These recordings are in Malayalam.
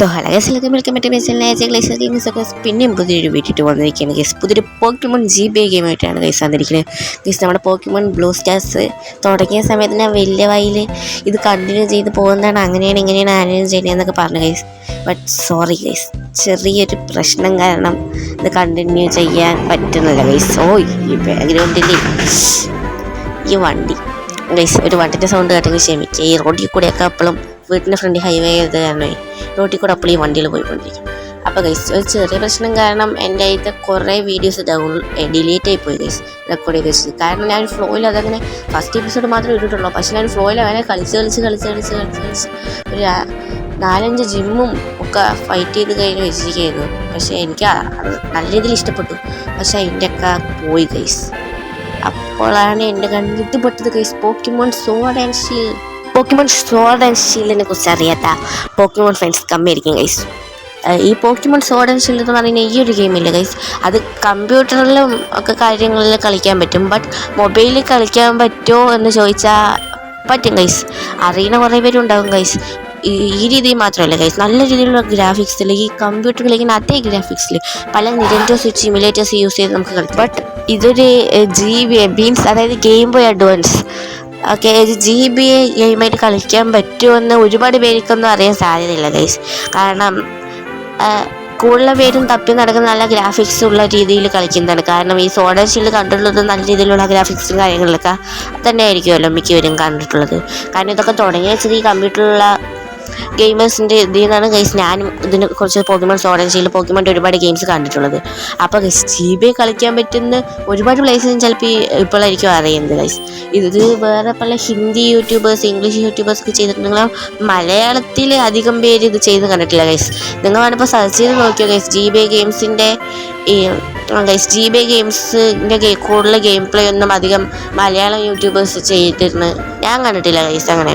So hello guys, welcome back to my channel guys. പിന്നെയും പുതിയൊരു വീഡിയോ വന്നിരിക്കുകയാണ് ഗൈസ്. പുതിയൊരു പോക്കിമോൺ GBA ഗെയിമായിട്ടാണ് ഗൈസ് വന്നിരിക്കുന്നത്. ഗൈസ് നമ്മുടെ പോക്കിമോൺ ബ്ലൂ സ്റ്റാർസ് തുടങ്ങിയ സമയത്ത് ഞാൻ വലിയ വായിൽ ഇത് കണ്ടിന്യൂ ചെയ്ത് പോകുന്നതാണ്, അങ്ങനെയാണ് ഇങ്ങനെയാണ് ആരെയും ചെയ്യുന്നതെന്നൊക്കെ പറഞ്ഞു ഗൈസ്. ബട്ട് സോറി ഗൈസ്, ചെറിയൊരു പ്രശ്നം കാരണം ഇത് കണ്ടിന്യൂ ചെയ്യാൻ പറ്റുന്നില്ല ഗൈസ്. ഈ ബാക്ക്ഗ്രൗണ്ടിൽ ഈ വണ്ടി ഗൈസ്, ഒരു വണ്ടിൻ്റെ സൗണ്ട് കേട്ടെങ്കിൽ ക്ഷമിക്കുക. ഈ റോഡിൽ കൂടെയൊക്കെ എപ്പോഴും വീട്ടിൻ്റെ ഫ്രണ്ടിൽ ഹൈവേ ചെയ്ത് കാരണമേ റോഡിൽ കൂടെ അപ്പോൾ ഈ വണ്ടിയിൽ പോയിക്കൊണ്ടിരിക്കും. അപ്പോൾ ഗൈസ് ഒരു ചെറിയ പ്രശ്നം കാരണം എൻ്റെ അതിലത്തെ കുറേ വീഡിയോസ് ഡിലീറ്റ് ആയിപ്പോയി ഗൈസ്, റെക്കോർഡ് ചെയ്ത് വെച്ചത്. കാരണം ഞാൻ ഫ്ലോയിൽ അതങ്ങനെ ഫസ്റ്റ് എപ്പിസോഡ് മാത്രമേ ഇട്ടിട്ടുള്ളൂ. പക്ഷേ ഞാൻ ഫ്ലോയിൽ അങ്ങനെ കളിച്ച് ഒരു 4-5 ജിമ്മും ഒക്കെ ഫൈറ്റ് ചെയ്ത് കഴിഞ്ഞ് വെച്ചിരിക്കുകയായിരുന്നു. പക്ഷേ എനിക്ക് നല്ല രീതിയിൽ ഇഷ്ടപ്പെട്ടു. പക്ഷേ അതിൻ്റെയൊക്കെ പോയി ഗൈസ്. അപ്പോഴാണ് എൻ്റെ കണ്ണിട്ട് പെട്ടത് guys, Pokemon sword and shield. Pokemon sword and ഷീൽഡിനെ കുറിച്ച് അറിയാത്ത പോക്കിമോൺ ഫ്രണ്ട്സ് കമ്മിയായിരിക്കും ഗൈസ്. ഈ പോക്കിമോൺ സോർഡ് ആൻഡ് ഷീൽഡ് എന്ന് പറഞ്ഞാൽ ഈ ഒരു ഗെയിമില്ല ഗൈസ്, അത് കമ്പ്യൂട്ടറിലും ഒക്കെ കാര്യങ്ങളിൽ കളിക്കാൻ പറ്റും. ബട്ട് മൊബൈലിൽ കളിക്കാൻ പറ്റുമോ എന്ന് ചോദിച്ചാൽ പറ്റും ഗൈസ്. അറിയുന്ന കുറേ പേരുണ്ടാകും ഗൈസ്. ഈ രീതിയിൽ മാത്രമല്ല ഗൈസ്, നല്ല രീതിയിലുള്ള ഗ്രാഫിക്സിൽ ഈ കമ്പ്യൂട്ടർ കളിക്കുന്ന അതേ ഗ്രാഫിക്സിൽ പല നിരന്തോ സ്വിച്ച് ഇമുലേറ്റേഴ്സ് യൂസ് ചെയ്ത് നമുക്ക് കളിക്കാം. ബട്ട് ഇതൊരു GBA മീൻസ് അതായത് ഗെയിം ബോയ് അഡ്വാൻസ് ഓക്കെ, ഒരു GBA ഗെയിമായിട്ട് കളിക്കാൻ പറ്റുമെന്ന് ഒരുപാട് പേർക്കൊന്നും അറിയാൻ സാധ്യതയില്ല ഗൈസ്. കാരണം കൂടുതൽ പേരും തപ്പി നടക്കുന്ന നല്ല ഗ്രാഫിക്സ് ഉള്ള രീതിയിൽ കളിക്കുന്നതാണ്. കാരണം ഈ സോർഡ് ആൻഡ് ഷീൽഡ് കണ്ടിട്ടുള്ളത് നല്ല രീതിയിലുള്ള ഗ്രാഫിക്സും കാര്യങ്ങളൊക്കെ തന്നെ ആയിരിക്കുമല്ലോ മിക്കവരും കണ്ടിട്ടുള്ളത്. കാരണം ഇതൊക്കെ തുടങ്ങി വെച്ചത് ഈ കമ്പ്യൂട്ടറിലുള്ള ഗെയിമേഴ്സിൻ്റെ ഇതിൽ നിന്നാണ് ഗൈസ്. ഞാനും ഇതിനെ കുറച്ച് പോക്കിമോൺ സോർഡ് ആൻഡ് ഷീൽഡ് പോക്കിമോൻ്റെ ഒരുപാട് ഗെയിംസ് കണ്ടിട്ടുള്ളത്. അപ്പോൾ ഗൈസ് GBA കളിക്കാൻ പറ്റുന്ന ഒരുപാട് പ്ലേസിലും ചിലപ്പോൾ ഇപ്പോഴായിരിക്കും അറിയുന്നത് ഗൈസ്. ഇത് വേറെ പല ഹിന്ദി യൂട്യൂബേഴ്സ്, ഇംഗ്ലീഷ് യൂട്യൂബേഴ്സ് ഒക്കെ ചെയ്തിട്ടുണ്ടെങ്കിൽ മലയാളത്തിൽ അധികം പേര് ഇത് ചെയ്ത് കണ്ടിട്ടില്ല ഗൈസ്. നിങ്ങൾ വേണിപ്പോൾ സെർച്ച് ചെയ്ത് നോക്കിയോ ഗൈസ്, GBA ഗെയിംസിൻ്റെ ഗൈസ് GBA ഗെയിംസിൻ്റെ കൂടുതൽ ഗെയിം പ്ലേ ഒന്നും അധികം മലയാളം യൂട്യൂബേഴ്സ് ചെയ്തിരുന്നു ഞാൻ കണ്ടിട്ടില്ല ഗൈസ്. അങ്ങനെ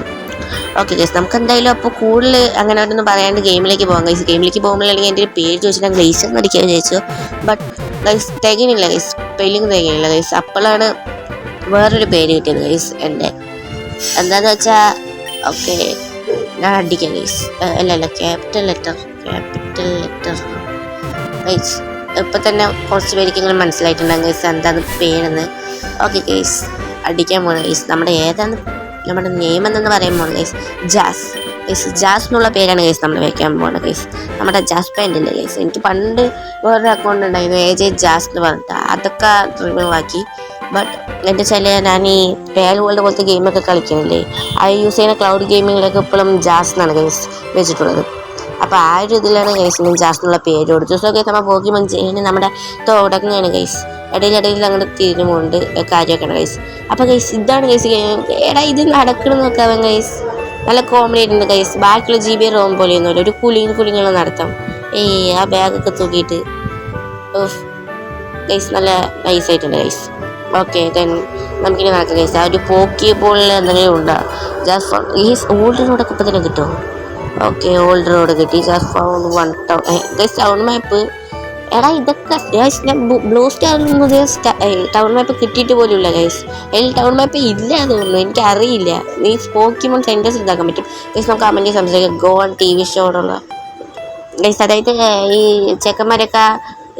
ഓക്കെ ഗൈസ്, നമുക്ക് എന്തായാലും അപ്പോൾ കൂടുതൽ അങ്ങനെ ഒന്നും പറയാണ്ട് ഗെയിമിലേക്ക് പോകാം ഗൈസ്. ഗെയിമിലേക്ക് പോകുമ്പോഴല്ലെങ്കിൽ എൻ്റെ ഒരു പേര് ചോദിച്ചിട്ട് ഗ്ലേസ് എന്ന് അടിക്കാൻ വിചാരിച്ചു. ബട്ട് ഗൈസ് തികയില്ല ഗൈസ്, സ്പെല്ലിങ് തികയില്ല ഗൈസ്. അപ്പോഴാണ് വേറൊരു പേര് കിട്ടിയത് ഗൈസ് എൻ്റെ. എന്താണെന്ന് വെച്ചാൽ ഓക്കെ ഞാൻ അടിക്കാം ഗൈസ്. അല്ല ക്യാപിറ്റൽ ലെറ്റർ ഗൈസ്. ഇപ്പം തന്നെ കുറച്ച് പേർക്കെങ്കിലും മനസ്സിലായിട്ടുണ്ടാകും ഗൈസ് എന്താണ് പേരെന്ന്. ഓക്കെ ഗൈസ്, അടിക്കാൻ പോകണം ഗൈസ്. നമ്മുടെ നെയിം എന്നു പറയുമ്പോൾ ഗൈസ് ജാസ് എന്നുള്ള പേരാണ് ഗൈസ് നമ്മൾ വയ്ക്കാൻ പോകുന്നത് ഗൈസ്. നമ്മുടെ ജാസ് പാൻറ്റില്ലേ ഗൈസ്, എനിക്ക് പണ്ട് വേറൊരു അക്കൗണ്ട് ഉണ്ടായിരുന്നു AJ ജാസ് എന്ന് പറഞ്ഞിട്ട്, അതൊക്കെ റിമൂവ് ആക്കി. ബട്ട് എൻ്റെ ചില ഞാൻ ഈ പേൽ വേൾഡ് പോലത്തെ ഗെയിമൊക്കെ കളിക്കുന്നില്ലേ, അത് യൂസ് ചെയ്യുന്ന ക്ലൗഡ് ഗെയിമിങ്ങിലൊക്കെ ഇപ്പോഴും ജാസ് എന്നാണ് ഗൈസ് വെച്ചിട്ടുള്ളത്. അപ്പോൾ ആ ഒരു ഇതിലാണ് ഗൈസ് ഞാൻ ജാസ് എന്നുള്ള പേര് കൊടുത്തു. സോ ഗൈസ് നമ്മൾ പോക്കിമോൺ ചെയ്യുന്നത് നമ്മുടെ തുടങ്ങുകയാണ് ഗൈസ്. ഇടയിൽ അങ്ങോട്ട് തിരിഞ്ഞുകൊണ്ട് കാര്യമൊക്കെയാണ് ഗൈസ്. അപ്പോൾ ഗൈസ് ഇതാണ് ഗൈസ് ഗെയിം. ഇത് നടക്കണം നോക്കാവൻ ഗൈസ്, നല്ല കോമഡി ആയിട്ടുണ്ട് ഗൈസ്. ബാക്കിയുള്ള GBA റോം പോലെയൊന്നുമില്ല, ഒരു കുലിങ്ങുള്ള നടത്താം. ആ ബാഗൊക്കെ തൂക്കിയിട്ട് ഗൈസ് നല്ല നൈസായിട്ടുണ്ട് ഗൈസ്. ഓക്കെ ദെൻ നമുക്കിനി നടക്കാം ഗൈസ്. ആ ഒരു പോക്കി ബോളിൽ എന്തെങ്കിലും ഉണ്ടോ ഈ ഓൾഡ് റോഡൊക്കെ ഇപ്പം തന്നെ കിട്ടുമോ? ഓക്കെ ഓൾഡ് റോഡ് കിട്ടി. Just found 1 town guys. Town map ഇതൊക്കെ ഞാൻ ബ്ലൂ സ്റ്റാറിൽ ടൗൺ മാപ്പ് കിട്ടിയിട്ട് പോലും ഇല്ല ഗൈസ്. അതിൽ ടൗൺ മാപ്പ് ഇല്ല തോന്നുന്നു, എനിക്കറിയില്ല. ഈ പോക്കിമോൺ സെൻറ്റേഴ്സ് ഇതാക്കാൻ പറ്റും ഗൈസ്. നമുക്ക് കമൻറ്റ് സംസാരിക്കാം. ഗോ ഓൺ TV ഷോയുള്ള ഗൈസ്, അതായത് ഈ ചെക്കന്മാരൊക്കെ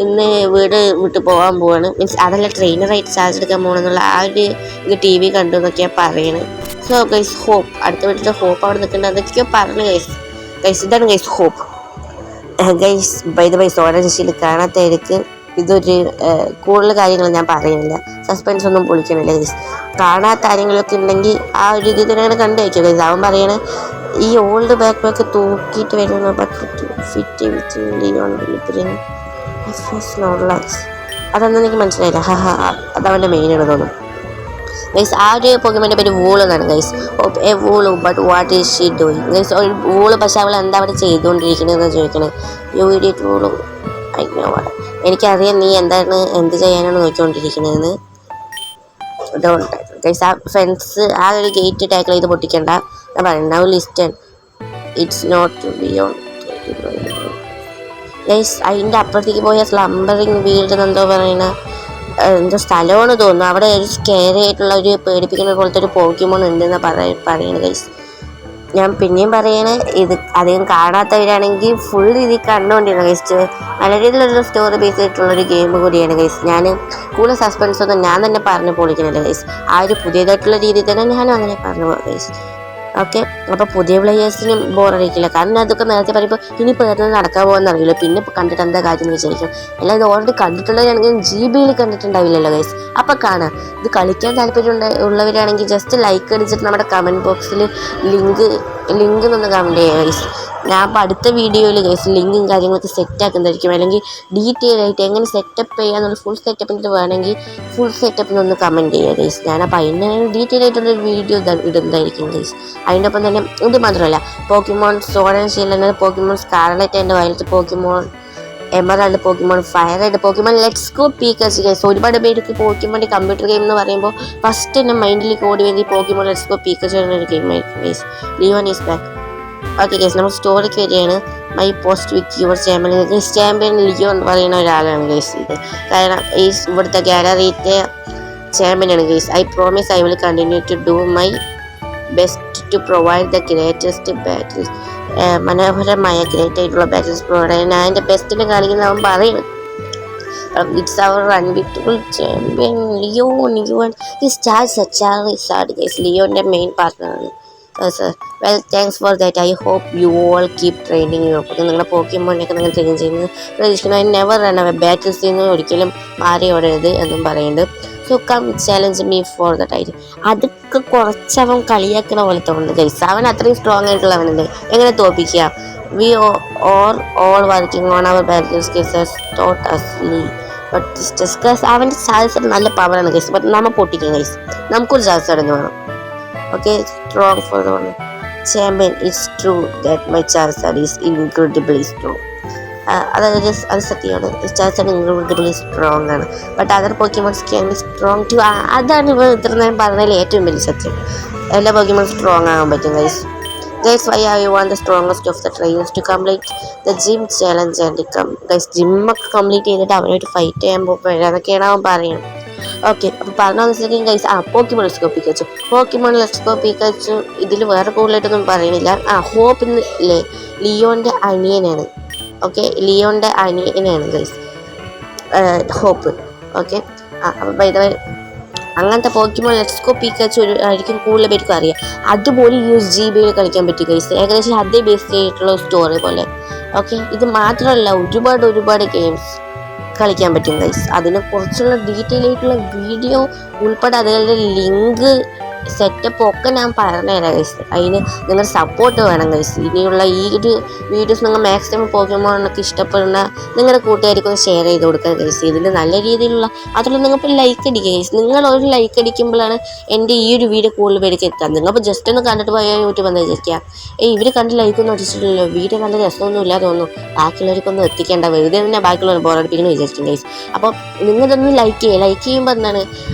ഇന്ന് വീട് വിട്ട് പോകാൻ പോവാണ്, മീൻസ് അതല്ല ട്രെയിനറായിട്ട് ചാർജ് എടുക്കാൻ പോകണമെന്നുള്ള ആ ഒരു ഇത് TV കണ്ടു എന്നൊക്കെയാണ് പറയുന്നത്. സോ ഗൈസ് ഹോപ്പ് അടുത്ത വീട്ടിൽ ഹോപ്പ് അവിടെ നിൽക്കേണ്ടത് അതൊക്കെയോ പറഞ്ഞു ഗൈസ്. ഇതാണ് guys Hop guys. By the by sword and shield കാണാത്തവർക്ക് ഇതൊരു കൂടുതൽ കാര്യങ്ങൾ ഞാൻ പറയുന്നില്ല, സസ്പെൻസ് ഒന്നും പൊളിക്കണില്ല ഗൈസ്. കാണാത്ത കാര്യങ്ങളൊക്കെ ഉണ്ടെങ്കിൽ ആ ഒരു രീതിയിൽ തന്നെ അങ്ങനെ കണ്ടു വയ്ക്കുക ഗൈസ്. അവൻ പറയണ ഈ ഓൾഡ് ബാക്ക് തൂക്കിയിട്ട് വരുന്ന അതൊന്നും എനിക്ക് മനസ്സിലായില്ല. അതവൻ്റെ മെയിനാണ് തോന്നുന്നു ഗൈസ്. ആ ഒരു പോക്കിമോൻ്റെ പേര് വൂൾ എന്നാണ് guys. A wool but what is she doing guys. ഒരു വൂള്, പക്ഷെ അവൾ എന്താ അവിടെ ചെയ്തുകൊണ്ടിരിക്കണമെന്ന് ചോദിക്കണേ. യു ഇഡിയറ്റ് വൂള്, എനിക്കറിയാം നീ എന്ത് ചെയ്യാനാണ് നോക്കിക്കൊണ്ടിരിക്കണതെന്ന്. ഗൈസ് ആ ഫ്രണ്ട്സ് ആ ഒരു ഗേറ്റ് ടാക്കിൾ ചെയ്ത് പൊട്ടിക്കണ്ട ഞാൻ പറയുന്നത്. Now listen it's not beyond guys. അതിൻ്റെ അപ്പുറത്തേക്ക് പോയ സ്ലംബറിങ് വീട് എന്നെന്തോ പറയണ എന്തോ സ്ഥലമാണ് തോന്നുന്നു. അവിടെ ഒരു സ്കെയറി ആയിട്ടുള്ള ഒരു പേടിപ്പിക്കുന്ന പോലത്തെ ഒരു പോക്കിമോൺ ഉണ്ടെന്ന് പറയുന്നത് ഗൈസ്. ഞാൻ പിന്നെയും പറയണേ, ഇത് അധികം കാണാത്തവരാണെങ്കിൽ ഫുൾ രീതിയിൽ കണ്ടുകൊണ്ടിരുന്നു ഗൈസ്. നല്ല രീതിയിലുള്ള സ്റ്റോറി ബേസ് ആയിട്ടുള്ളൊരു ഗെയിം കൂടിയാണ് ഗൈസ്. ഞാൻ കൂടുതൽ സസ്പെൻസ് ഒന്നും ഞാൻ തന്നെ പറഞ്ഞു പൊളിക്കുന്നില്ല ഗൈസ്. ആ ഒരു പുതിയതായിട്ടുള്ള രീതിയിൽ തന്നെ ഞാനും അങ്ങനെ പറഞ്ഞു പോകും ഗൈസ്. ഓക്കെ, അപ്പോൾ പുതിയ പ്ലേയേഴ്സിനും ബോറടിക്കില്ല. കാരണം അതൊക്കെ നേരത്തെ പറയുമ്പോൾ ഇനിയിപ്പോൾ ഏതൊന്നും നടക്കാൻ പോകുന്ന അറിയില്ല, പിന്നെ കണ്ടിട്ട് എന്താ കാര്യം എന്ന് വിചാരിക്കും. എല്ലാം ഇത് ഓൾറെഡി കണ്ടിട്ടുള്ളവരാണെങ്കിൽ GB കണ്ടിട്ടുണ്ടാവില്ലല്ലോ ഗൈസ്. അപ്പോൾ കാണാം. ഇത് കളിക്കാൻ താല്പര്യം ഉള്ളവരാണെങ്കിൽ ജസ്റ്റ് ലൈക്ക് അടിച്ചിട്ട് നമ്മുടെ കമൻറ്റ് ബോക്സിൽ ലിങ്ക് നിന്ന് കമൻറ്റ് ചെയ്യുക ഗൈസ്. ഞാൻ അപ്പോൾ അടുത്ത വീഡിയോയിൽ ഗൈസ് ലിങ്കും കാര്യങ്ങളൊക്കെ സെറ്റ് ആക്കുന്നതായിരിക്കും. അല്ലെങ്കിൽ ഡീറ്റെയിൽ ആയിട്ട് എങ്ങനെ സെറ്റപ്പ് ചെയ്യാന്നുള്ള ഫുൾ സെറ്റപ്പിൻ്റെ വേണമെങ്കിൽ ഫുൾ സെറ്റപ്പിനൊന്ന് കമൻറ്റ് ചെയ്യുക ഗൈസ്. ഞാനപ്പോൾ അതിന് ഡീറ്റെയിൽ ആയിട്ടുള്ളൊരു വീഡിയോ ഇടുന്നതായിരിക്കും ഗൈസ്. അതിൻ്റെ ഒപ്പം തന്നെ ഇത് മാത്രമല്ല, പോക്കിമോൺ സോഡ് ആൻഡ് ഷീൽഡ് എന്നത്, പോക്കിമോൺ scarlet and violet, പോക്കിമോൺ emerald, പോക്കിമോൺ fire red, പോക്കിമോൺ let's go പീക്കാച്ചു guys. ഒരുപാട് പേർക്ക് പോക്കിമോൻ്റെ കമ്പ്യൂട്ടർ ഗെയിം എന്ന് പറയുമ്പോൾ ഫസ്റ്റ് എൻ്റെ മൈൻഡിലേക്ക് ഓടി വരുന്നത് ഈ പോക്കിമോൺ ലെറ്റ്സ് ഗോ പീക്കാച്ചു എന്നൊരു ഗെയിമായിരിക്കും guys. Leon is back. Okay guys, നമ്മൾ സ്റ്റോറിക്ക് വരികയാണ്. My post with your champion Leo എന്ന് പറയുന്ന ഒരാളാണ് ഗൈസ് ഇത്. കാരണം ഈ ഇവിടുത്തെ ഗാലറിയിലെ ചാമ്പ്യനാണ് guys. I promise I will continue to do my best to provide the greatest battles. മനോഹരമായ ഗ്രേറ്റ് ആയിട്ടുള്ള ബാറ്റിൽസ് പ്രൊവൈഡ് ചെയ്യാൻ ഞാൻ എൻ്റെ ബെസ്റ്റിനെ കാണിക്കുന്ന അവൻ പറയുന്നു. It's our unbeatable champion Leon. His charge guys. ലിയോൻ്റെ മെയിൻ പാർട്ട്ണറാണ്. Sir well thanks for that. I hope you all keep training. നിങ്ങളുടെ പോക്കിമോണിനൊക്കെ നിങ്ങൾ ട്രെയിൻ ചെയ്യുന്നത് പ്രതീക്ഷിക്കുന്നു. I never run away. ബാറ്റിൽസിൽ നിന്ന് ഒരിക്കലും മാറി ഓടരുത് എന്നും പറയുന്നുണ്ട്. So come challenge me for the title. അതൊക്കെ കുറച്ചവൻ കളിയാക്കണ പോലെ തോന്നുന്നു ഗൈസ്. അവൻ അത്രയും സ്ട്രോങ് ആയിട്ടുള്ളവനല്ലേ, എങ്ങനെ തോൽപ്പിക്കുക? We all working on our battle skills taught us Lee. But discuss അവൻ്റെ ചാർജർ നല്ല പവറാണ് ഗൈസ്. ബട്ട് നമ്മൾ പൊട്ടിക്കും ഗൈസ്. നമുക്കൊരു ചാർജർ അടങ്ങി വേണം. Okay, strong for the champion. It's true that my Charizard is incredibly strong. അത് സത്യമാണ്. Charizard incredibly strong ആണ്. But other pokemons can be strong too. അതാണ് ഇവർ ഇത്ര നേരം പറഞ്ഞതിൽ ഏറ്റവും വലിയ സത്യം. എല്ലാ പോക്കിമോൺ സ്ട്രോങ് ആകാൻ പറ്റും guys. That's why I want the strongest of the trainers to complete the gym challenge and come. Guys, ജിമ്മൊക്കെ കംപ്ലീറ്റ് ചെയ്തിട്ട് അവനായിട്ട് ഫൈറ്റ് ചെയ്യാൻ പോകുമ്പോഴതൊക്കെയാണ് അവൻ പറയുന്നത്. ഓക്കെ, അപ്പോൾ പറഞ്ഞ guys, പോക്കിമോൺ let's go Pikachu. പോക്കിമോൺ let's go Pikachu ഇതിൽ വേറെ കൂടുതലായിട്ടൊന്നും പറയുന്നില്ല. ഹോപ്പ് ഇന്ന് ലിയോൻ്റെ അനിയനാണ്. ഓക്കെ, ലിയോൻ്റെ അനിയനാണ് ഗൈസ് ഹോപ്പ്. ഓക്കെ, അപ്പോൾ ബൈ ദ വേ അങ്ങനത്തെ പോക്കിമോൺ ലെറ്റ്സ് ഗോ പിക്കാച്ചു ആയിരിക്കും കൂടുതൽ പേർക്കും അറിയാം. അതുപോലെ GB കളിക്കാൻ പറ്റും ഗൈസ്. ഏകദേശം അതേ ബേസ് ചെയ്തിട്ടുള്ള സ്റ്റോറി പോലെ. ഓക്കെ, ഇത് മാത്രമല്ല ഒരുപാട് ഗെയിംസ് കളിക്കാൻ പറ്റും ഗൈസ്. അതിനെ കുറിച്ചുള്ള ഡീറ്റെയിൽ ആയിട്ടുള്ള വീഡിയോ ഉൾപ്പെടെ അതുകളുടെ ലിങ്ക് സെറ്റപ്പ് ഒക്കെ ഞാൻ പറഞ്ഞുതരാം ഗൈസ്. അതിന് നിങ്ങളുടെ സപ്പോർട്ട് വേണം ഗൈസ്. ഇനിയുള്ള ഈ ഒരു വീഡിയോസ് നിങ്ങൾ മാക്സിമം പോക്കിമോണൊക്കെ ഇഷ്ടപ്പെടുന്ന നിങ്ങളുടെ കൂട്ടുകാർക്കൊന്ന് ഷെയർ ചെയ്ത് കൊടുക്കുക ഗൈസ്. ഇതിൽ നല്ല രീതിയിലുള്ള അതുപോലെ നിങ്ങൾക്ക് ലൈക്ക് അടിക്കുക ഗൈസ്. നിങ്ങൾ ഒരു ലൈക്ക് അടിക്കുമ്പോഴാണ് എൻ്റെ ഈ ഒരു വീഡിയോ കൂടുതൽ പേർക്ക് എത്തുക. നിങ്ങളിപ്പോൾ ജസ്റ്റ് ഒന്ന് കണ്ടിട്ട് പോയാൽ യൂട്യൂബ് എന്ന് വിചാരിക്കുക, ഇവർ കണ്ട് ലൈക്കൊന്നും അടിച്ചിട്ടില്ലല്ലോ, വീഡിയോ നല്ല രസമൊന്നും ഇല്ലാതെ തോന്നുന്നു, ബാക്കിയുള്ളവർക്കൊന്നും എത്തിക്കേണ്ട, വെറുതെ തന്നെ ബാക്കിയുള്ളവർ ബോറടിപ്പിക്കുന്നു വിചാരിക്കും ഗൈസ്. അപ്പോൾ നിങ്ങളിതൊന്ന് ലൈക്ക് ചെയ്യുമ്പോൾ എന്താണ്,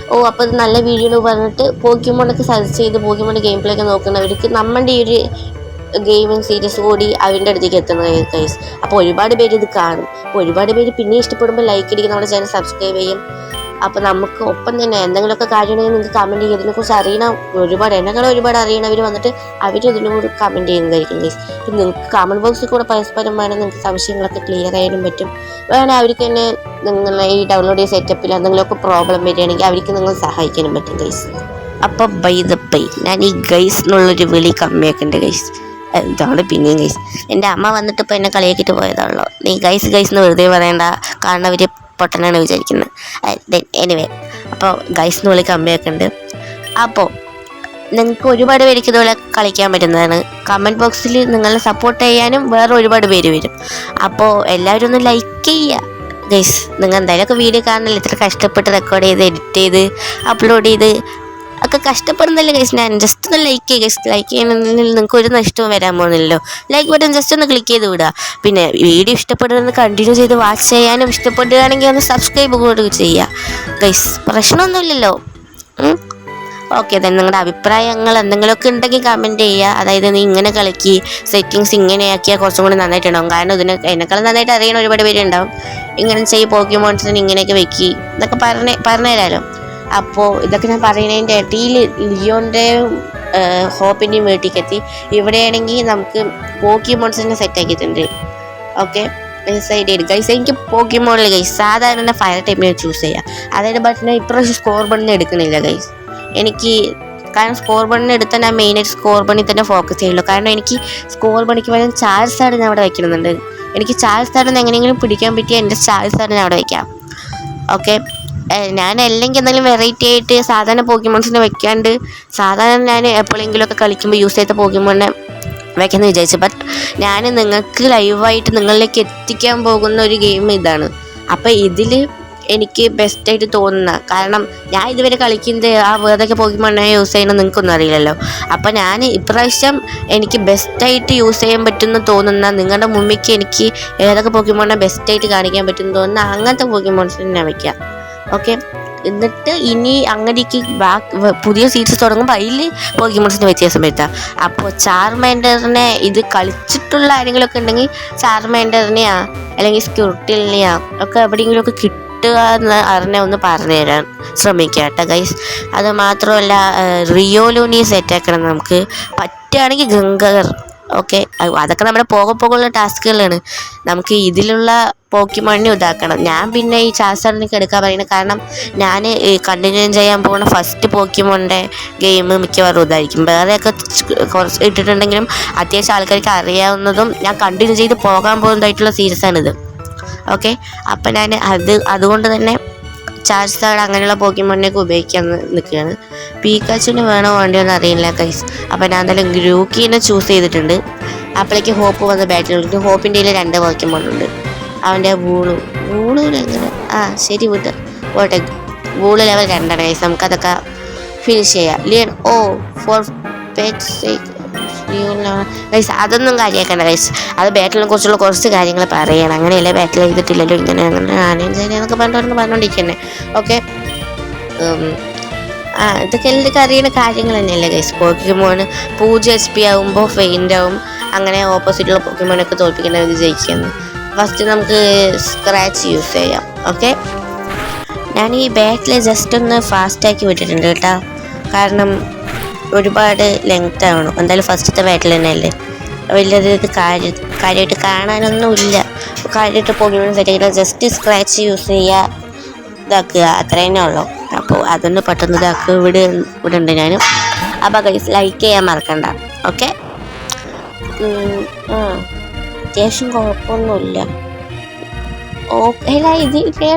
അപ്പോൾ ഇത് നല്ല വീഡിയോ എന്ന് പറഞ്ഞിട്ട് പോക്കിമോണൊക്കെ സെർച്ച് ചെയ്ത് പോക്കിമോൺ ഗെയിം പ്ലേ ഒക്കെ നോക്കുന്നവർക്ക് നമ്മുടെ ഈ ഒരു ഗെയിമിങ് സീരീസ് കൂടി അവൻ്റെ അടുത്തേക്ക് എത്തുന്നത് ഗൈസ്. അപ്പോൾ ഒരുപാട് പേര് ഇത് കാണും. അപ്പോൾ ഒരുപാട് പേര് പിന്നെ ഇഷ്ടപ്പെടുമ്പോൾ ലൈക്ക് അടിക്കും, നമ്മുടെ ചാനൽ സബ്സ്ക്രൈബ് ചെയ്യും. അപ്പോൾ നമുക്ക് ഒപ്പം തന്നെ എന്തെങ്കിലുമൊക്കെ കാര്യമുണ്ടെങ്കിൽ നിങ്ങൾക്ക് കമൻറ്റ് ചെയ്യും. ഇതിനെക്കുറിച്ച് അറിയണം എന്നെക്കാളും ഒരുപാട് അറിയണവർ വന്നിട്ട് അവർ ഇതിനോട് കമൻറ്റ് ചെയ്യുന്നതായിരിക്കും ഗൈസ്. അപ്പം നിങ്ങൾക്ക് കമൻറ്റ് ബോക്സിൽ കൂടെ പരസ്പരം വേണം നിങ്ങൾക്ക് സംശയങ്ങളൊക്കെ ക്ലിയർ ചെയ്യാനും പറ്റും. വേണമെങ്കിൽ അവർക്ക് തന്നെ നിങ്ങളെ ഈ ഡൗൺലോഡ് ചെയ്ത സെറ്റപ്പിൽ എന്തെങ്കിലുമൊക്കെ പ്രോബ്ലം വരികയാണെങ്കിൽ അവർക്ക് നിങ്ങൾ സഹായിക്കാനും പറ്റും ഗൈസ്. അപ്പോൾ ബൈ ഞാൻ ഈ ഗൈസ് എന്നുള്ളൊരു വിളി കമ്മിയാക്കുന്നുണ്ട് ഗൈസ്. ഇതാണ് പിന്നെയും ഗൈസ്. എൻ്റെ അമ്മ വന്നിട്ട് ഇപ്പോൾ എന്നെ കളിയാക്കിയിട്ട് പോയതാണല്ലോ. നീ ഗൈസ് എന്ന് വെറുതെ പറയണ്ട, കാരണം അവർ പൊട്ടനാണ് വിചാരിക്കുന്നത്. എനിവേ, അപ്പോൾ ഗൈസ് എന്ന് വിളി കമ്മിയാക്കുന്നുണ്ട്. അപ്പോൾ നിങ്ങൾക്ക് ഒരുപാട് പേർക്ക് ഇതുപോലെ കളിക്കാൻ പറ്റുന്നതാണ്. കമൻറ്റ് ബോക്സിൽ നിങ്ങളെ സപ്പോർട്ട് ചെയ്യാനും വേറെ ഒരുപാട് പേര് വരും. അപ്പോൾ എല്ലാവരും ഒന്ന് ലൈക്ക് ചെയ്യുക ഗൈസ്. നിങ്ങൾ എന്തായാലും വീഡിയോ കാണുന്നില്ല, ഇത്ര കഷ്ടപ്പെട്ട് റെക്കോർഡ് ചെയ്ത് എഡിറ്റ് ചെയ്ത് അപ്ലോഡ് ചെയ്ത് ഒക്കെ കഷ്ടപ്പെടുന്നില്ല ഗൈസ്. ഞാൻ ജസ്റ്റ് ഒന്ന് ലൈക്ക് ചെയ്യുക ഗൈസ്. ലൈക്ക് ചെയ്യുന്നതിൽ നിങ്ങൾക്ക് ഒരു നഷ്ടവും വരാൻ പോകുന്നില്ലല്ലോ. ലൈക്ക് ബട്ടൺ ജസ്റ്റ് ഒന്ന് ക്ലിക്ക് ചെയ്ത് വിടുക. പിന്നെ വീഡിയോ ഇഷ്ടപ്പെടുന്നത് കണ്ടിന്യൂ ചെയ്ത് വാച്ച് ചെയ്യാനും ഇഷ്ടപ്പെടുകയാണെങ്കിൽ ഒന്ന് സബ്സ്ക്രൈബ് കൂടി ചെയ്യുക ഗൈസ്. പ്രശ്നമൊന്നുമില്ലല്ലോ. ഓക്കെ, then നിങ്ങളുടെ അഭിപ്രായങ്ങൾ എന്തെങ്കിലുമൊക്കെ ഉണ്ടെങ്കിൽ കമൻറ്റ് ചെയ്യുക. അതായത് നീ ഇങ്ങനെ കളിക്ക്, സെറ്റിങ്സ് ഇങ്ങനെയാക്കിയാൽ കുറച്ചും കൂടി നന്നായിട്ടുണ്ടാവും. കാരണം എന്നെക്കാളും നന്നായിട്ട് അറിയണ ഒരുപാട് പേരുണ്ടാവും. ഇങ്ങനെ ചെയ്യും, പോക്കിമോൺസിന് ഇങ്ങനെയൊക്കെ വെക്കി എന്നൊക്കെ പറഞ്ഞു തരാമല്ലോ. അപ്പോൾ ഇതൊക്കെ ഞാൻ പറയുന്നതിൻ്റെ ഇടയിൽ ലിയോൻ്റെ ഹോപ്പിൻ്റെയും വീട്ടിലേക്ക് എത്തി. ഇവിടെയാണെങ്കിൽ നമുക്ക് പോക്കിമോൺസിനെ സെറ്റാക്കിയിട്ടുണ്ട്. ഓക്കെ, ഗൈസ് എനിക്ക് പോക്കിമോണിൽ ഗൈസ് സാധാരണ ഫയർ ടൈപ്പിനെ ചൂസ് ചെയ്യാം. അതായത് ബട്ട് ഞാൻ ഇപ്രാവശ്യം സ്കോർ ബണ്ണിന് എടുക്കുന്നില്ല ഗൈസ്. എനിക്ക് കാരണം സ്കോർ ബണ്ണിന് എടുത്താൽ ഞാൻ മെയിനായിട്ട് സ്കോർ ബണ്ണിൽ തന്നെ ഫോക്കസ് ചെയ്യുള്ളൂ. കാരണം എനിക്ക് സ്കോർ ബണ്ണിക്ക് പകരം ചാർജ് സാഡ് ഞാൻ അവിടെ വയ്ക്കുന്നുണ്ട്. എനിക്ക് ചാർജ് സാഡിന് എങ്ങനെയെങ്കിലും പിടിക്കാൻ പറ്റിയ എൻ്റെ ചാർജ് സാഡ് ഞാൻ അവിടെ വയ്ക്കാം. ഓക്കെ, ഞാൻ അല്ലെങ്കിൽ എന്തെങ്കിലും വെറൈറ്റി ആയിട്ട് സാധാരണ പോക്കിമോൺസിനെ വെക്കാണ്ട് സാധാരണ ഞാൻ എപ്പോഴെങ്കിലുമൊക്കെ കളിക്കുമ്പോൾ യൂസ് ചെയ്ത പോക്കിമോണിനെ വയ്ക്കാമെന്ന് വിചാരിച്ചു. ബട്ട് ഞാൻ നിങ്ങൾക്ക് ലൈവായിട്ട് നിങ്ങളിലേക്ക് എത്തിക്കാൻ പോകുന്ന ഒരു ഗെയിം ഇതാണ്. അപ്പോൾ ഇതിൽ എനിക്ക് ബെസ്റ്റായിട്ട് തോന്നുന്ന, കാരണം ഞാൻ ഇതുവരെ കളിക്കുന്നത് ഏതൊക്കെ പോക്കിമോണിനെ യൂസ് ചെയ്യണമെന്ന് നിങ്ങൾക്കൊന്നും അറിയില്ലല്ലോ. അപ്പോൾ ഞാൻ ഇപ്രാവശ്യം എനിക്ക് ബെസ്റ്റായിട്ട് യൂസ് ചെയ്യാൻ പറ്റുമെന്ന് തോന്നുന്ന, നിങ്ങളുടെ മുമ്പിലേക്ക് എനിക്ക് ഏതൊക്കെ പോക്കിമോണിനെ ബെസ്റ്റായിട്ട് കാണിക്കാൻ പറ്റുമെന്ന് തോന്നുന്ന അങ്ങനത്തെ പോക്കിമോൺസിനെ ഞാൻ വയ്ക്കാം. ഓക്കെ, എന്നിട്ട് ഇനി അങ്ങനെയൊക്കെ പുതിയ സീരീസ് തുടങ്ങുമ്പോൾ അതിൽ പോക്കിമോൺസിന് വ്യത്യാസം വരുത്താം. അപ്പോൾ ചാർമാൻഡറിനെ ഇത് കളിച്ചിട്ടുള്ള ആരെങ്കിലുമൊക്കെ ഉണ്ടെങ്കിൽ ചാർമാൻഡറിനെയാ അല്ലെങ്കിൽ സ്ക്യൂർട്ടിലിനെയാ ഒക്കെ എവിടെയെങ്കിലുമൊക്കെ കിട്ടുക എന്ന് ഒന്ന് പറഞ്ഞു തരാൻ ശ്രമിക്കുക കേട്ടോ ഗൈസ്. അത് മാത്രമല്ല റിയോലൂനി സെറ്റാക്കണം നമുക്ക്, പറ്റുകയാണെങ്കിൽ ഗംഗർ. ഓക്കെ, അതൊക്കെ നമ്മുടെ പോകുള്ള ടാസ്കുകളാണ്. നമുക്ക് ഇതിലുള്ള പോക്കിമോണിനെ ഇതാക്കണം. ഞാൻ പിന്നെ ഈ ചാർജറിനൊക്കെ എടുക്കാൻ പറയുന്നത് കാരണം ഞാൻ കണ്ടിന്യൂ ചെയ്യാൻ പോകുന്ന ഫസ്റ്റ് പോക്കിമോണിൻ്റെ ഗെയിം മിക്കവാറും ഇതായിരിക്കും. വേറെയൊക്കെ കുറച്ച് ഇട്ടിട്ടുണ്ടെങ്കിലും അത്യാവശ്യം ആൾക്കാർക്ക് അറിയാവുന്നതും ഞാൻ കണ്ടിന്യൂ ചെയ്ത് പോകാൻ പോകുന്നതായിട്ടുള്ള സീരീസാണിത്. ഓക്കെ, അപ്പം ഞാൻ അതുകൊണ്ട് തന്നെ ചാർജ് സാഡ് അങ്ങനെയുള്ള പോക്കിമോണിനൊക്കെ ഉപയോഗിക്കാൻ നിൽക്കുകയാണ്. പീക്കാച്ചുവിന് വേണോ വേണ്ടയോ എന്ന് അറിയില്ല ഗൈസ്. അപ്പോൾ ഞാൻ എന്തായാലും ഗ്രൂക്കീനെ ചൂസ് ചെയ്തിട്ടുണ്ട്. അപ്പോഴേക്ക് ഹോപ്പ് വന്ന് ബാറ്റിൽ കളിക്കും. ഹോപ്പിൻ്റെ കയ്യിൽ 2 പോക്കിമോണുണ്ട്. അവൻ്റെ വൂളൂലെങ്ങനെ ശരി പോട്ടെ. Wool level 2 guys. നമുക്കതൊക്കെ ഫിനിഷ് ചെയ്യാം. ലിയൺ ഫോർ ഗൈസ് അതൊന്നും കാര്യമാക്കണ്ട ഗൈസ്. അത് ബാറ്റിലിനെ കുറിച്ചുള്ള കുറച്ച് കാര്യങ്ങൾ പറയണം. അങ്ങനെയല്ലേ ബാറ്റിൽ ചെയ്തിട്ടില്ലല്ലോ ഇങ്ങനെ എന്നൊക്കെ പറഞ്ഞുകൊണ്ടിരിക്കുന്നത്. ഓക്കെ, ഇതൊക്കെ എല്ലാവർക്കും അറിയുന്ന കാര്യങ്ങൾ തന്നെയല്ലേ ഗൈസ്. പോക്കിമോണ് 0 HP ആകുമ്പോൾ ഫെയിൻ്റ് ആവും. അങ്ങനെ ഓപ്പോസിറ്റുള്ള പോക്കിമോണൊക്കെ തോൽപ്പിക്കുന്നത് വിജയിക്കുന്നു. ഫസ്റ്റ് നമുക്ക് സ്ക്രാച്ച് യൂസ് ചെയ്യാം. ഓക്കെ, ഞാൻ ഈ ബാറ്റിൽ ജസ്റ്റ് ഒന്ന് ഫാസ്റ്റാക്കി വിട്ടിട്ടുണ്ട് കേട്ടോ. കാരണം ഒരുപാട് ലെങ്ത് ആവണം. എന്തായാലും ഫസ്റ്റത്തെ ബാറ്റിൽ തന്നെയല്ലേ, വലിയത് കാര്യമായിട്ട് കാണാനൊന്നുമില്ല. കാര്യമായിട്ട് പോകിമോൺ സെറ്റ് ചെയ്യില്ല. ജസ്റ്റ് സ്ക്രാച്ച് യൂസ് ചെയ്യുക, ഇതാക്കുക, അത്ര തന്നെ ഉള്ളൂ. അപ്പോൾ അതൊന്ന് പെട്ടെന്ന് ഇതാക്കുക. ഇവിടെ ഉണ്ട് ഞാൻ. അപ്പോൾ ഗൈസ് ലൈക്ക് ചെയ്യാൻ മറക്കണ്ട. ഓക്കെ, അത്യാവശ്യം കുഴപ്പമൊന്നുമില്ല. അല്ല ഇതിലെ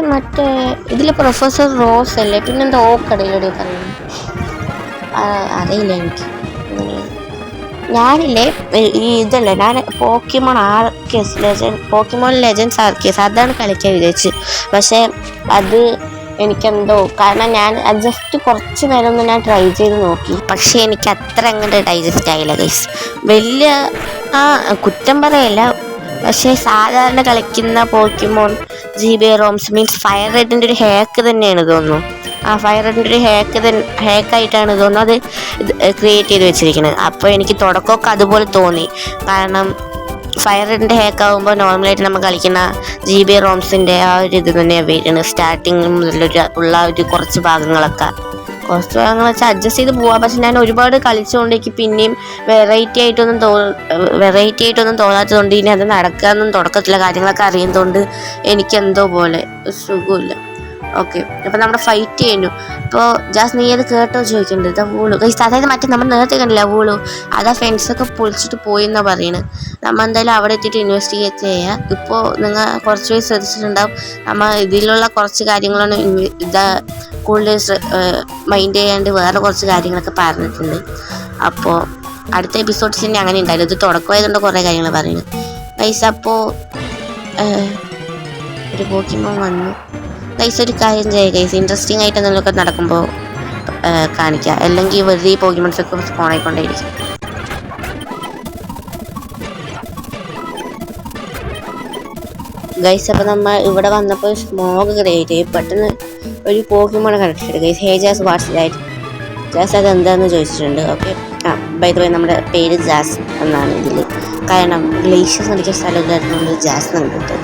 ഇതിൽ പ്രൊഫസർ റോസ് അല്ലേ, പിന്നെന്താ ഓക്കടയിലൂടെ പറയുന്നത് അറിയില്ല എനിക്ക്. ഞാനില്ലേ ഇതല്ലേ ഞാൻ പോക്കിമോൺ ലെജൻഡ്സ് ആർക്കേസ് അതാണ് കളിക്കാൻ വിചാരിച്ചു. പക്ഷേ അത് എനിക്കെന്തോ കാരണം ഞാൻ അത് ജസ്റ്റ് കുറച്ച് നേരം ഒന്ന് ഞാൻ ട്രൈ ചെയ്ത് നോക്കി. പക്ഷേ എനിക്ക് അത്ര അങ്ങോട്ട് ഡൈജസ്റ്റ് ആയില്ല ഗൈസ്. വലിയ കുറ്റം പറയല്ല, പക്ഷേ സാധാരണ കളിക്കുന്ന പോക്കിമോൺ GB റോംസ് മീൻസ് ഫയർ റെഡിൻ്റെ ഒരു ഹാക്ക് തന്നെയാണ് തോന്നുന്നു. ഫയർ റെഡിൻ്റെ ഒരു ഹാക്കായിട്ടാണ് തോന്നുന്നു അത് ക്രിയേറ്റ് ചെയ്ത് വെച്ചിരിക്കുന്നത്. അപ്പോൾ എനിക്ക് തുടക്കമൊക്കെ അതുപോലെ തോന്നി. കാരണം ഫയർ റെഡിൻ്റെ ഹാക്ക് ആകുമ്പോൾ നോർമലായിട്ട് നമ്മൾ കളിക്കുന്ന GB റോംസിൻ്റെ ഒരു ഇത് തന്നെയാണ് വരുന്നത്. സ്റ്റാർട്ടിങ് മുതലുള്ള ഒരു കുറച്ച് ഭാഗങ്ങളൊക്കെ വെച്ചാൽ അഡ്ജസ്റ്റ് ചെയ്ത് പോവാം. പക്ഷെ ഞാൻ ഒരുപാട് കളിച്ചുകൊണ്ടേക്ക് പിന്നെയും വെറൈറ്റി ആയിട്ടൊന്നും തോന്നാത്തതുകൊണ്ട് ഇനി അത് നടക്കാമെന്നും തുടക്കത്തിലെ കാര്യങ്ങളൊക്കെ അറിയുന്നതുകൊണ്ട് എനിക്കെന്തോ പോലെ സുഖമില്ല. ഓക്കെ, അപ്പോൾ നമ്മുടെ ഫൈറ്റ് ചെയ്യുന്നു. ഇപ്പോൾ നീ അത് കേട്ടോ ചോദിക്കുന്നുണ്ട്. ഇതാ വൂളു ഗൈസ്, അതായത് മറ്റേ നമ്മൾ നേരത്തെ കണ്ടില്ല വൂളു, അതാ ഫെൻസൊക്കെ പൊളിച്ചിട്ട് പോയി എന്നാണ് പറയുന്നത്. നമ്മൾ എന്തായാലും അവിടെ എത്തിയിട്ട് ഇൻവെസ്റ്റിഗേറ്റ് ചെയ്യുക. ഇപ്പോൾ നിങ്ങൾ കുറച്ച് പേര് ശ്രദ്ധിച്ചിട്ടുണ്ടാവും, നമ്മൾ ഇതിലുള്ള കുറച്ച് കാര്യങ്ങളൊന്നും കൂടുതൽ മൈൻഡ് ചെയ്യാണ്ട് വേറെ കുറച്ച് കാര്യങ്ങളൊക്കെ പറഞ്ഞിട്ടുണ്ട്. അപ്പോൾ അടുത്ത എപ്പിസോഡ്സ് തന്നെ അങ്ങനെ ഉണ്ടായിരുന്നു. ഇത് തുടക്കമായതുകൊണ്ട് കുറേ കാര്യങ്ങൾ പറയുന്നത് ഗൈസ്. അപ്പോൾ ഒരു പോക്കിമോൻ വന്നു ഗൈസ്. ഒരു കാര്യം ചെയ്യുക ഗൈസ്, ഇൻട്രസ്റ്റിംഗ് ആയിട്ട് എന്തെങ്കിലുമൊക്കെ നടക്കുമ്പോൾ കാണിക്കുക, അല്ലെങ്കിൽ വെറുതെ പോക്കിമോൺസൊക്കെ സ്പോൺ ആയിക്കൊണ്ടേയിരിക്കും. ഗൈസ് അപ്പോൾ നമ്മൾ ഇവിടെ വന്നപ്പോൾ സ്മോഗ് ക്രിയേറ്റ് ചെയ്യും. പെട്ടെന്ന് ഒരു പോക്കിമോണെ കണ്ടിട്ടുണ്ട് ഗൈസ്. ഹേജാസ് വാട്സ് ദാറ്റ്, ജാസ് അത് എന്താണെന്ന് ചോദിച്ചിട്ടുണ്ട്. ഓക്കെ, ബൈ ദ വേ നമ്മുടെ പേര് ജാസ് എന്നാണ് ഇതിൽ. കാരണം ഗ്ലേഷ്യസ് നടക്കിയ സ്ഥലം ജാസ് കണ്ടിട്ട്.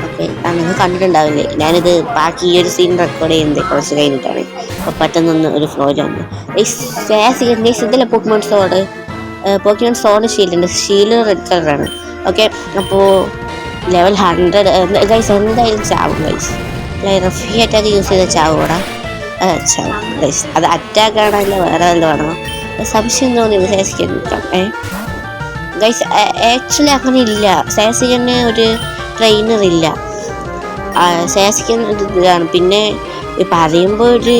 ഓക്കെ, നിങ്ങൾ കണ്ടിട്ടുണ്ടാവില്ലേ, ഞാനിത് ബാക്കി ഈ ഒരു സീൻ റെക്കോർഡ് ചെയ്യുന്നത് കുറച്ച് കഴിഞ്ഞിട്ടാണ്. അപ്പോൾ പെട്ടെന്നൊന്ന് ഒരു ഫ്ലോയിൽ വന്നു. ഇതല്ല പോക്കിമോൺ സോഡ്. പോക്കിമോൺ സോഡ് ഷീൽഡുണ്ട്. ഷീൽഡ് റെഡ് കളറാണ്. ഓക്കെ, അപ്പോൾ ലെവൽ 100 ഗൈസ് എന്തായാലും ചാവും ഗൈസ്. റഫി അറ്റാക്ക് യൂസ് ചെയ്ത ചാവൂടാ. ചാവും ഗൈസ്. അത് അറ്റാക്കാണോ അല്ല വേറെ വല്ലതും ആണോ സംശയം തോന്നി വിചാരിക്കാം. ഗൈസ് ആക്ച്വലി അങ്ങനെ ഇല്ല. സാസികന് ഒരു ട്രെയിനർ ഇല്ല. സാസികൻ ഇതാണ്. പിന്നെ പറയുമ്പോൾ ഒരു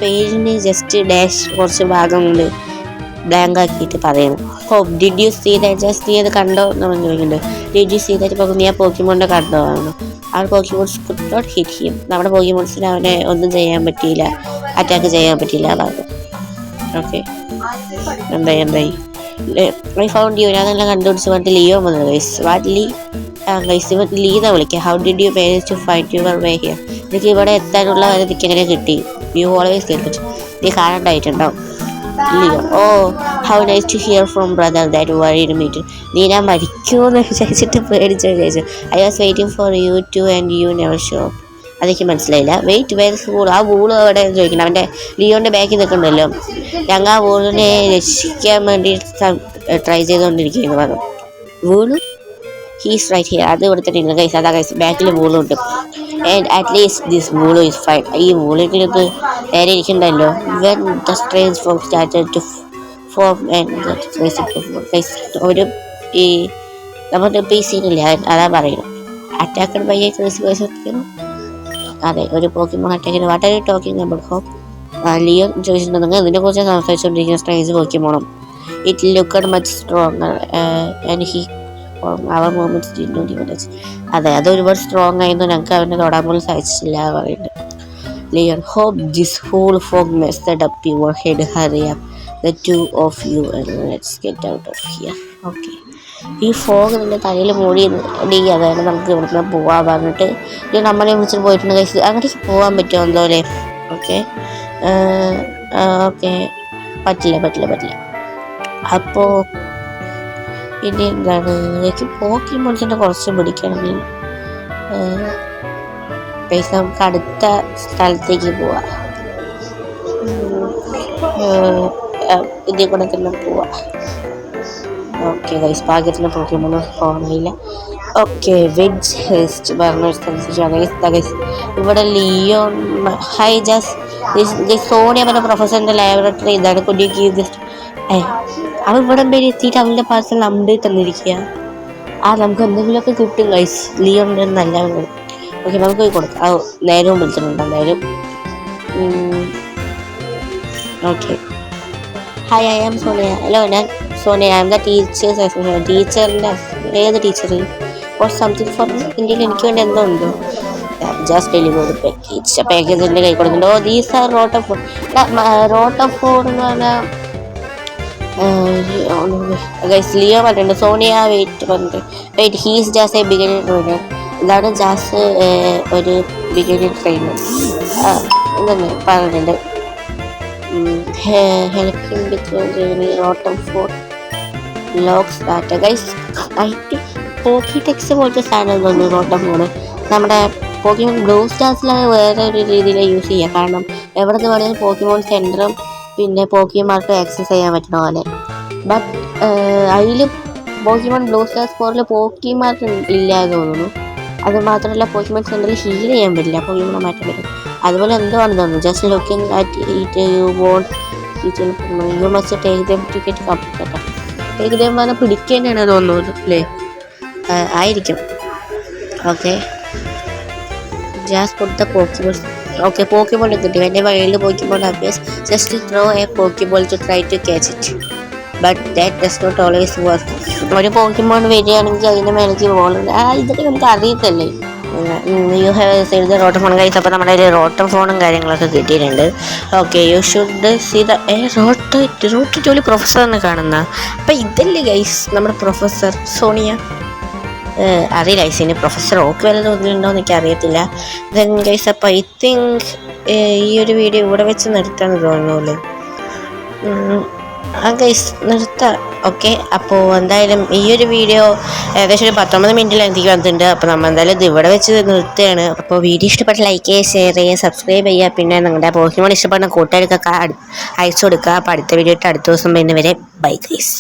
പേരിന് ജസ്റ്റ് ഡാഷ് കുറച്ച് ഭാഗം കൊണ്ട് ബ്ലാങ്ക് ആക്കിയിട്ട് പറയണം. Did you see that? Just നീ അത് കണ്ടോ എന്ന് ചോദിക്കുന്നുണ്ട്. Did you see that? ഇപ്പോൾ നീ ആ പോക്കിമോണിനെ കണ്ടോ ആണ്. ആ Pokemons could not hit him. നമ്മുടെ പോക്കിമോൺസിന് അവനെ ഒന്നും ചെയ്യാൻ പറ്റിയില്ല, അറ്റാക്ക് ചെയ്യാൻ പറ്റിയില്ല പറഞ്ഞു. ഓക്കെ, എന്തായി ഐ ഫൗണ്ട് യു. ഞാൻ തന്നെ കണ്ടുപിടിച്ച് പറഞ്ഞിട്ട് ലിയോ വന്നത് ഗൈസ്. What Lee? ഗൈസ് ഇവൻ ലീ എന്നാ വിളിക്കുക. How did you manage to find your way here? എനിക്ക് ഇവിടെ എത്താനുള്ള വരെ എനിക്ക് എങ്ങനെ കിട്ടി? You always get it. നീ കാണണ്ടായിട്ടുണ്ടാവും. Leo, oh how nice to hear from brother that worried me too. നീ ഞാൻ മരിക്കുമെന്ന് വിചാരിച്ചിട്ട് പേടിച്ചു വിചാരിച്ചു. I was waiting for you to and you never show. അതെനിക്ക് മനസ്സിലായില്ല. Wait where's wool? ആ വൂള് അവിടെ ചോദിക്കണം. അവൻ്റെ ലിയോൻ്റെ ബാക്കിൽ നിൽക്കണ്ടല്ലോ. ഞങ്ങൾ ആ വൂളിനെ രക്ഷിക്കാൻ വേണ്ടി ട്രൈ ചെയ്തുകൊണ്ടിരിക്കുകയെന്ന് പറഞ്ഞു. Wool he's right here. അത് ഇവിടെ തന്നെ ഇരുന്നു ഗൈസ്. അതാ ഗൈസ് ബാക്കിൽ വൂളുണ്ട്. And at least this wool is fine. ഈ വൂളെങ്കിലും ഇത് നേരെ ഇരിക്കണ്ടല്ലോ. When the strange form started to form ഒരു ഈ നമ്മുടെ ഇപ്പോൾ ഈ സീനില്ലേ അതാ പറയുന്നു. Attacked by a crazy person. അതെ, ഒരു പോക്കിമോൺ അറ്റാക്കിന് what are you talking about? Hop Leo ചോദിച്ചിട്ടുണ്ടെങ്കിൽ ഇതിനെക്കുറിച്ച് സംസാരിച്ചുകൊണ്ടിരിക്കുന്ന സ്ട്രേഞ്ച് പോക്കിമോണും. It looked much stronger and he our movements did not even touch. അതെ, അത് ഒരുപാട് സ്ട്രോങ് ആയിരുന്നു, ഞങ്ങൾക്ക് അവനെ തൊടാൻ പോലും സാധിച്ചില്ല പറയുന്നുണ്ട്. Leon, Hop this whole fog messed up your head. Hurry up the two of you and let's get out of here. Okay, ഈ ഫോഗ് നിൻ്റെ തലയിൽ മൂടി അതായത് നമുക്ക് ഇവിടുന്ന് പോവാൻ പറഞ്ഞിട്ട് ഇത് നമ്മളെ വിളിച്ചിട്ട് പോയിട്ടുണ്ട് കഴിച്ച് അങ്ങോട്ടേക്ക് പോകാൻ പറ്റുമോ എന്തോ അല്ലേ? ഓക്കെ ഓക്കെ പറ്റില്ല. അപ്പോൾ ഇനി എന്താണ്, എനിക്ക് പോക്കിമോൺസിൻ്റെ കുറച്ച് പിടിക്കണമെങ്കിൽ പൈസ നമുക്ക് അടുത്ത സ്ഥലത്തേക്ക് പോവാം. ഇതിൽ കൂടെ തന്നെ പോവാം. ഓക്കെ ഗൈസ്, ഭാഗ്യത്തിന് പോക്കിമോൺ ഫോണില്ല. ഓക്കെ, വെജ് ഹെസ്റ്റ് പറഞ്ഞൊരു സ്ഥലത്തേക്കാണ് ഗൈസ്. ഇവിടെ ലിയോൺ, ഹൈ ജസ്റ്റ് സോണിയ പറഞ്ഞ പ്രൊഫസറിൻ്റെ ലാബറട്ടറി ഇതാണ്. കുടിക്ക് ജസ്റ്റ് അവൻ ഇവിടെ പേര് എത്തിയിട്ട് അവൻ്റെ പാർസൽ നമ്മുടെ തന്നിരിക്കുക. നമുക്ക് എന്തെങ്കിലുമൊക്കെ കിട്ടും ഗൈസ്. ലിയോണിൻ്റെ നല്ല ഓക്കെ, നമുക്ക് പോയി കൊടുക്കാം. നേരവും വിളിച്ചിട്ടുണ്ട് എന്തായാലും. Okay, hi, I am Sonia. Hello, ഞാൻ Sonia. I am the teachers association. ടീച്ചറിൻ്റെ ഏത് ടീച്ചർ? ഫോർ സംതിങ് ഫോർ ഇന്ത്യയിൽ എനിക്ക് വേണ്ടി എന്തോ ഉണ്ടോ? ജസ്റ്റ് ഡെലിവറി പാക്കേജിൻ്റെ കൈ കൊടുക്കുന്നുണ്ട്. Oh these are rot of food. Rot of food എന്ന് പറഞ്ഞാൽ ഗൈസ് ലിയോ പറഞ്ഞിട്ടുണ്ട്. Sonia wait he's just a beginner trainer. ഇതാണ് ജാസ് ഒരു ബിഗിനർ ട്രെയിനർ ഇതന്നെ പറഞ്ഞിട്ടുണ്ട്. Helping with Rotom for locks data guys. Pokédex പോലത്തെ സാധനം തോന്നുന്നു റോട്ടം ഫോണ്. നമ്മുടെ പോക്കിമോൺ ബ്ലൂ സ്റ്റാർസിലാണ് വേറെ ഒരു രീതിയിൽ യൂസ് ചെയ്യുക. കാരണം എവിടെ നിന്ന് വേണമെങ്കിലും പോക്കിമോൺ സെൻറ്ററും പിന്നെ പോക്കിമാർക്ക് ആക്സസ് ചെയ്യാൻ പറ്റുന്ന പോലെ. ബട്ട് അതിൽ പോക്കിമോൺ ബ്ലൂ സ്റ്റാർസ് 4 പോക്കിമാർക്ക് ഇല്ലാതെ തോന്നുന്നു. അത് മാത്രമല്ല പോക്കിമോൺ സെൻറ്ററിൽ ഹീൽ ചെയ്യാൻ പറ്റില്ല, പോക്കിമോൺ മാറ്റാൻ പറ്റും. അതുപോലെ എന്തോ ആണെന്ന് തോന്നുന്നു. Just looking at it you won't you must take them to get complete. Take them പറഞ്ഞാൽ പിടിക്കാനാണ് തോന്നുന്നത് അല്ലേ? ആയിരിക്കും. Okay, just put the Pokémon. Okay, Pokémon കിട്ടി. എൻ്റെ വഴിയിൽ Pokémon appears. Just throw a Poké Ball to try to catch it, but that does not always work. ഒരു പോക്കിമോൺ വരികയാണെങ്കിൽ അതിൻ്റെ മേലേക്ക് ബോളുണ്ട്. ഇതൊക്കെ നമുക്ക് അറിയത്തല്ലേ. You have seed the Rotom phone കഴിച്ച്. അപ്പോൾ നമ്മുടെ ഒരു റോട്ടം ഫോണും കാര്യങ്ങളൊക്കെ കിട്ടിയിട്ടുണ്ട്. Okay, you should see the rot ജോലി പ്രൊഫസറിനെ കാണുന്ന. അപ്പം ഇതല്ലേ ഗൈസ് നമ്മുടെ പ്രൊഫസർ സോണിയ. അറിയില്ല ഗൈസ്, ഇനി പ്രൊഫസർ ഓക്ക് വല്ല തോന്നിയിട്ടുണ്ടോ എന്ന് എനിക്ക് അറിയത്തില്ല. ദെൻ ഗൈസ്, അപ്പോൾ ഐ തിങ്ക് ഈ ഒരു വീഡിയോ ഇവിടെ വെച്ച് നിർത്താമെന്ന് തോന്നുന്നു. ഗൈസ് നിർത്താം. ഓക്കെ, അപ്പോൾ എന്തായാലും ഈ ഒരു വീഡിയോ ഏകദേശം ഒരു 19 മിനിറ്റ് ലെങ്തിക്ക് വന്നിട്ടുണ്ട്. അപ്പോൾ നമ്മൾ എന്തായാലും ഇത് ഇവിടെ വെച്ച് നിർത്തുകയാണ്. അപ്പോൾ വീഡിയോ ഇഷ്ടപ്പെട്ട ലൈക്ക് ചെയ്യുക, ഷെയർ ചെയ്യുക, സബ്സ്ക്രൈബ് ചെയ്യുക. പിന്നെ നിങ്ങളുടെ പോക്കിമോൺ ഇഷ്ടപ്പെടുന്ന കൂട്ടുകാർക്കൊക്കെ അയച്ചു കൊടുക്കുക. അപ്പോൾ അടുത്ത വീഡിയോ ഇട്ട് അടുത്ത ദിവസം വരുന്നവരെ ബൈ ഗൈസ്.